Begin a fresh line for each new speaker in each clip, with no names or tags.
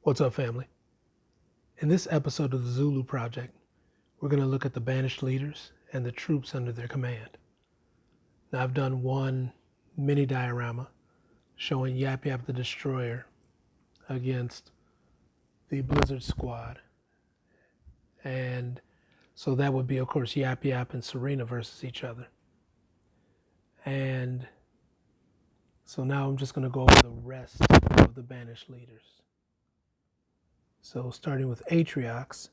What's up, family? In this episode of the ZULU Project, we're going to look at the banished leaders and the troops under their command. Now, I've done one mini diorama showing Yap Yap the Destroyer against the Blizzard Squad. And so that would be, of course, Yap Yap and Serina versus each other. And so now I'm just going to go over the rest of the banished leaders. So starting with Atriox,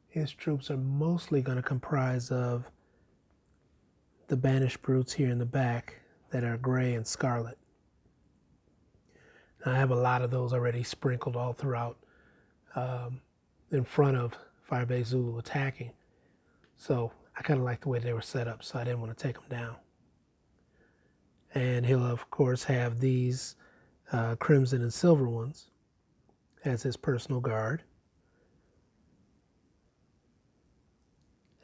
his troops are mostly going to comprise of the banished brutes here in the back that are gray and scarlet. Now, I have a lot of those already sprinkled all throughout in front of Firebase Zulu attacking. So I kind of like the way they were set up, so I didn't want to take them down. And he'll, of course, have these crimson and silver ones as his personal guard.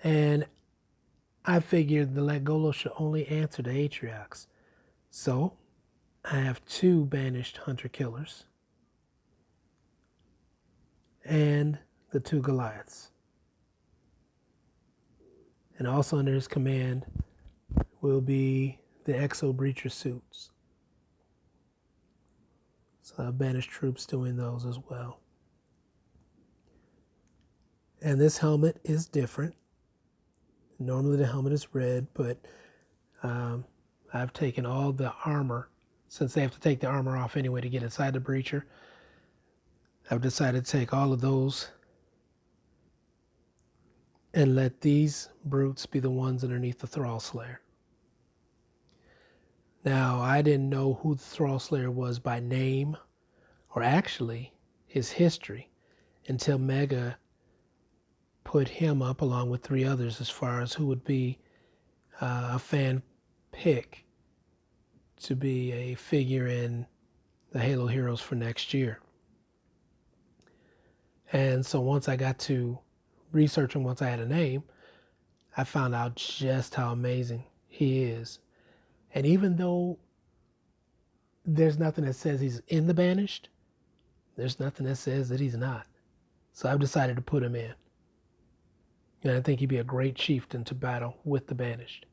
And I figured the Legolo should only answer to Atriox. So I have two banished hunter-killers and the two Goliaths. And also under his command will be the Exo Breacher suits. So I have banished troops doing those as well. And this helmet is different. Normally the helmet is red, but I've taken all the armor, since they have to take the armor off anyway to get inside the breacher. I've decided to take all of those and let these brutes be the ones underneath the Thrall Slayer. Now, I didn't know who the Thrall Slayer was by name, or actually his history, until Mega put him up along with three others as far as who would be a fan pick to be a figure in the Halo Heroes for next year. And so once I got to researching, once I had a name, I found out just how amazing he is. And even though there's nothing that says he's in the Banished, there's nothing that says that he's not. So I've decided to put him in. And I think he'd be a great chieftain to battle with the Banished.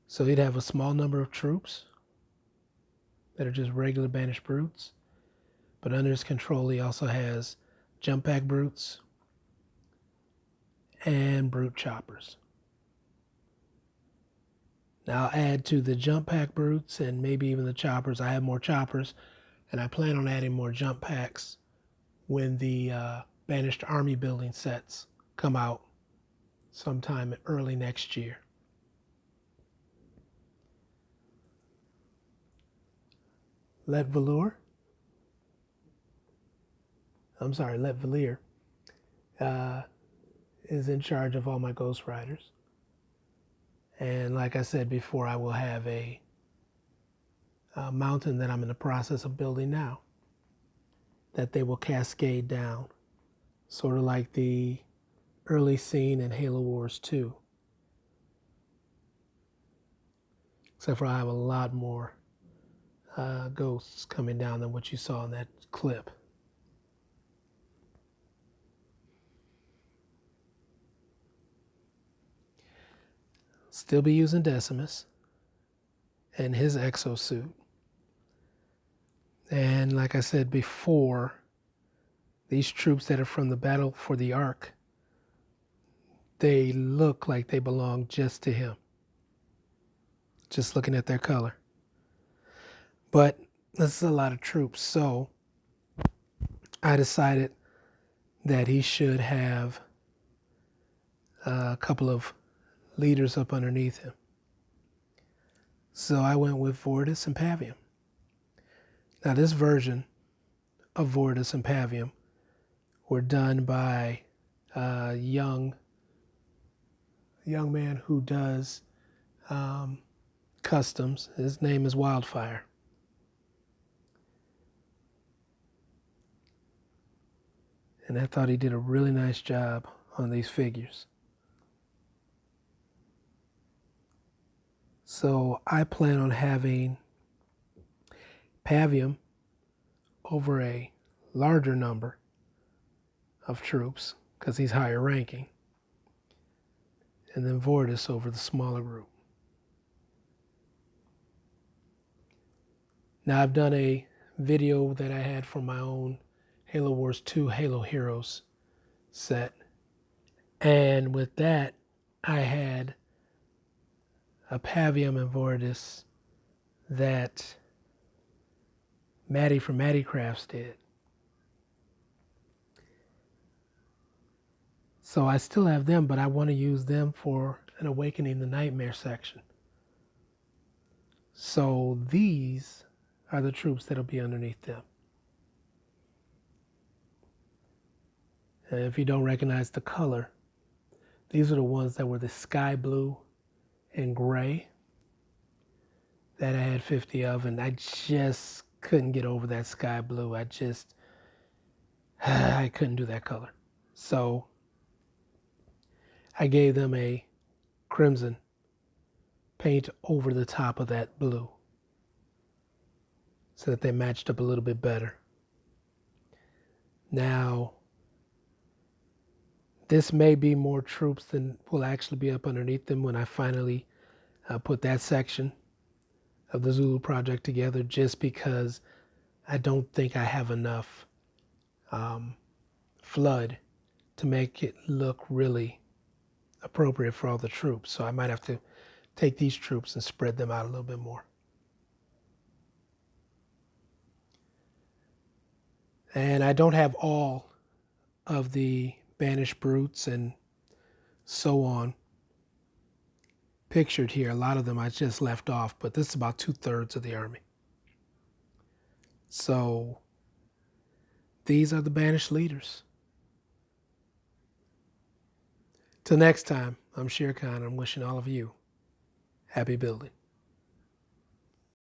So he'd have a small number of troops that are just regular banished brutes. But under his control, he also has jump pack brutes and brute choppers. Now I'll add to the jump pack brutes and maybe even the choppers. I have more choppers, and I plan on adding more jump packs when the banished army building sets come out sometime early next year. Let Valier is in charge of all my Ghost Riders. And like I said before, I will have a mountain that I'm in the process of building now that they will cascade down, sort of like the early scene in Halo Wars 2. Except for I have a lot more ghosts coming down than what you saw in that clip. Still be using Decimus and his exosuit. And like I said before, these troops that are from the Battle for the Ark, they look like they belong just to him. Just looking at their color. But this is a lot of troops, so I decided that he should have a couple of leaders up underneath him. So I went with Vortis and Pavium. Now this version of Vortis and Pavium were done by a young man who does customs. His name is Wildfire. And I thought he did a really nice job on these figures. So I plan on having Pavium over a larger number of troops because he's higher ranking, and then Vortis over the smaller group. Now I've done a video that I had for my own Halo Wars 2 Halo Heroes set, and with that I had a Pavium and Vortis that Maddie from Maddie Crafts did. So I still have them, but I want to use them for an Awakening the Nightmare section. So these are the troops that'll be underneath them. And if you don't recognize the color, these are the ones that were the sky blue and gray that I had 50 of, and I just couldn't get over that sky blue. I couldn't do that color. So I gave them a crimson paint over the top of that blue so that they matched up a little bit better. Now, this may be more troops than will actually be up underneath them when I finally put that section of the ZULU Project together, just because I don't think I have enough flood to make it look really appropriate for all the troops. So I might have to take these troops and spread them out a little bit more. And I don't have all of the Banished brutes and so on pictured here. A lot of them I just left off, but this is about 2/3 of the army. So these are the Banished leaders. Till next time, I'm Shere Khan. I'm wishing all of you happy building.